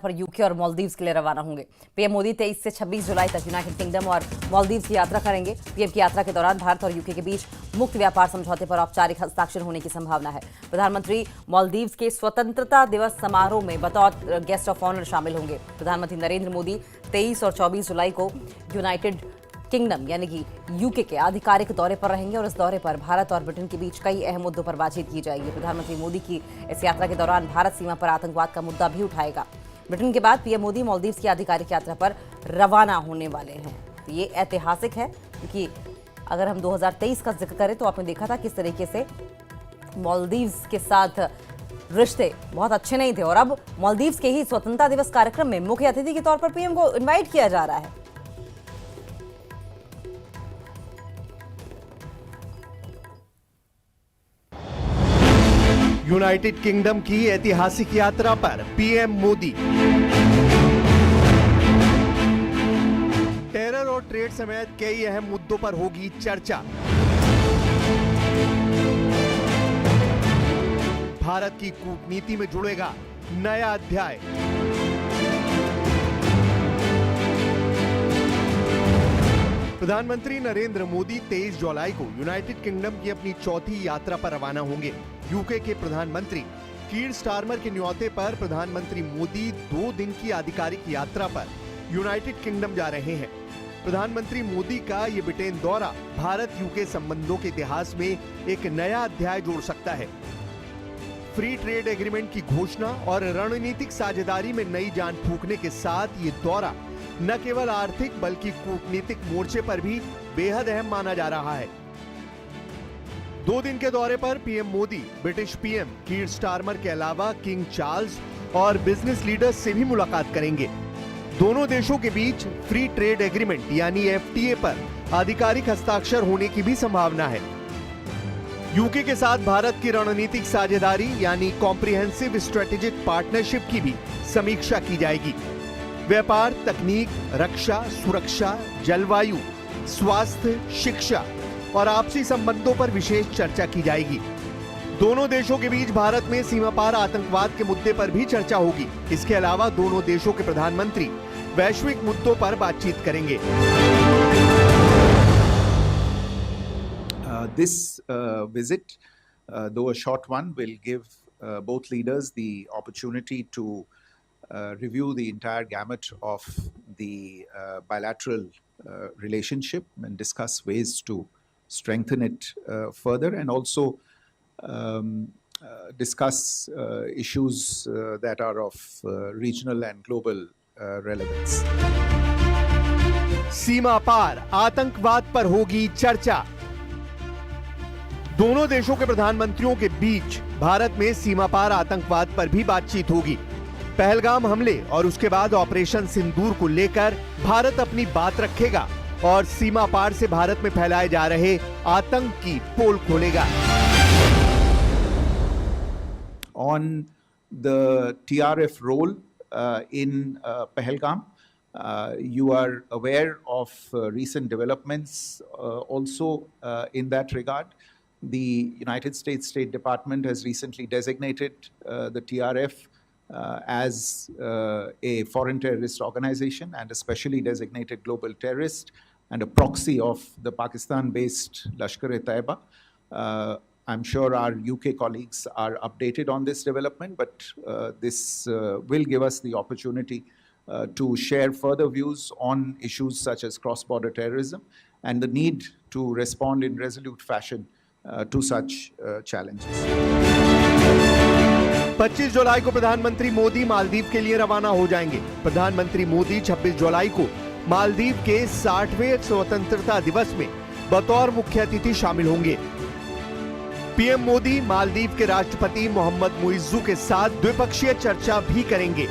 पर यूके और मालदीव्स के लिए रवाना होंगे। पीएम मोदी 23 से 26 जुलाई तक यूनाइटेड किंगडम और मालदीव्स की यात्रा करेंगे। पीएम की यात्रा के दौरान भारत और यूके के बीच मुक्त व्यापार समझौते पर औपचारिक हस्ताक्षर होने की संभावना है। प्रधानमंत्री मालदीव्स के स्वतंत्रता दिवस समारोह में बतौर गेस्ट ऑफ ऑनर शामिल होंगे। प्रधानमंत्री नरेंद्र मोदी 23 और 24 जुलाई को यूनाइटेड किंगडम यानी कि यूके के आधिकारिक दौरे पर रहेंगे और इस दौरे पर भारत और ब्रिटेन के बीच कई अहम मुद्दों पर बातचीत की जाएगी। प्रधानमंत्री मोदी की इस यात्रा के दौरान भारत सीमा पर आतंकवाद का मुद्दा भी उठाएगा। ब्रिटेन के बाद पीएम मोदी मालदीव्स की आधिकारिक यात्रा पर रवाना होने वाले हैं। ये ऐतिहासिक है क्योंकि अगर हम 2023 का जिक्र करें तो आपने देखा था किस तरीके से मालदीव्स के साथ रिश्ते बहुत अच्छे नहीं थे और अब मालदीव्स के ही स्वतंत्रता दिवस कार्यक्रम में मुख्य अतिथि के तौर पर पीएम को इनवाइट किया जा रहा है। यूनाइटेड किंगडम की ऐतिहासिक यात्रा पर पीएम मोदी। टेरर और ट्रेड समेत कई अहम मुद्दों पर होगी चर्चा। भारत की कूटनीति में जुड़ेगा नया अध्याय। प्रधानमंत्री नरेंद्र मोदी 23 जुलाई को यूनाइटेड किंगडम की अपनी चौथी यात्रा पर रवाना होंगे। यूके के प्रधानमंत्री कीर स्टारमर के न्योते पर प्रधानमंत्री मोदी 2 दिन की आधिकारिक यात्रा पर यूनाइटेड किंगडम जा रहे हैं। प्रधानमंत्री मोदी का ये ब्रिटेन दौरा भारत यूके संबंधों के इतिहास में एक नया अध्याय जोड़ सकता है। फ्री ट्रेड एग्रीमेंट की घोषणा और रणनीतिक साझेदारी में नई जान फूंकने के साथ ये दौरा न केवल आर्थिक बल्कि कूटनीतिक मोर्चे पर भी बेहद अहम माना जा रहा है। 2 दिन के दौरे पर PM Modi British PM Keir Starmer के अलावा किंग चार्ल्स और बिजनेस लीडर्स से भी मुलाकात करेंगे। दोनों देशों के बीच फ्री ट्रेड एग्रीमेंट यानी एफटीए पर आधिकारिक हस्ताक्षर होने की भी संभावना है। यूके के साथ भारत की रणनीतिक साझेदारी यानी कॉम्प्रिहेंसिव स्ट्रेटेजिक पार्टनरशिप की भी समीक्षा की जाएगी। व्यापार, तकनीक, रक्षा, सुरक्षा, जलवायु, स्वास्थ्य, शिक्षा और आपसी संबंधों पर विशेष चर्चा की जाएगी। दोनों देशों के बीच भारत में सीमा पार आतंकवाद के मुद्दे पर भी चर्चा होगी। इसके अलावा दोनों देशों के प्रधानमंत्री वैश्विक मुद्दों पर बातचीत करेंगे। This visit, though a short one, will give both leaders the opportunity to review the entire gamut of the bilateral relationship and discuss ways to strengthen it further, and also discuss issues that are of regional and global relevance. सीमा पार आतंकवाद पर होगी चर्चा। दोनों देशों के प्रधानमंत्रियों के बीच भारत में सीमा पार आतंकवाद पर भी बातचीत होगी। पहलगाम हमले और उसके बाद ऑपरेशन सिंदूर को लेकर भारत अपनी बात रखेगा और सीमा पार से भारत में फैलाए जा रहे आतंक की पोल खोलेगा। On the TRF role in Pahalgam, you are aware of recent developments also in that regard. The United States State Department has recently designated the TRF as a foreign terrorist organization and a specially designated global terrorist and a proxy of the Pakistan-based Lashkar-e-Taiba. I'm sure our UK colleagues are updated on this development, but this will give us the opportunity to share further views on issues such as cross-border terrorism and the need to respond in resolute fashion to such challenges. 25 जुलाई को प्रधानमंत्री मोदी मालदीव के लिए रवाना हो जाएंगे। प्रधानमंत्री मोदी 26 जुलाई को मालदीव के 60वें स्वतंत्रता दिवस में बतौर मुख्य अतिथि शामिल होंगे। पीएम मोदी मालदीव के राष्ट्रपति मोहम्मद मुइज्जू के साथ द्विपक्षीय चर्चा भी करेंगे।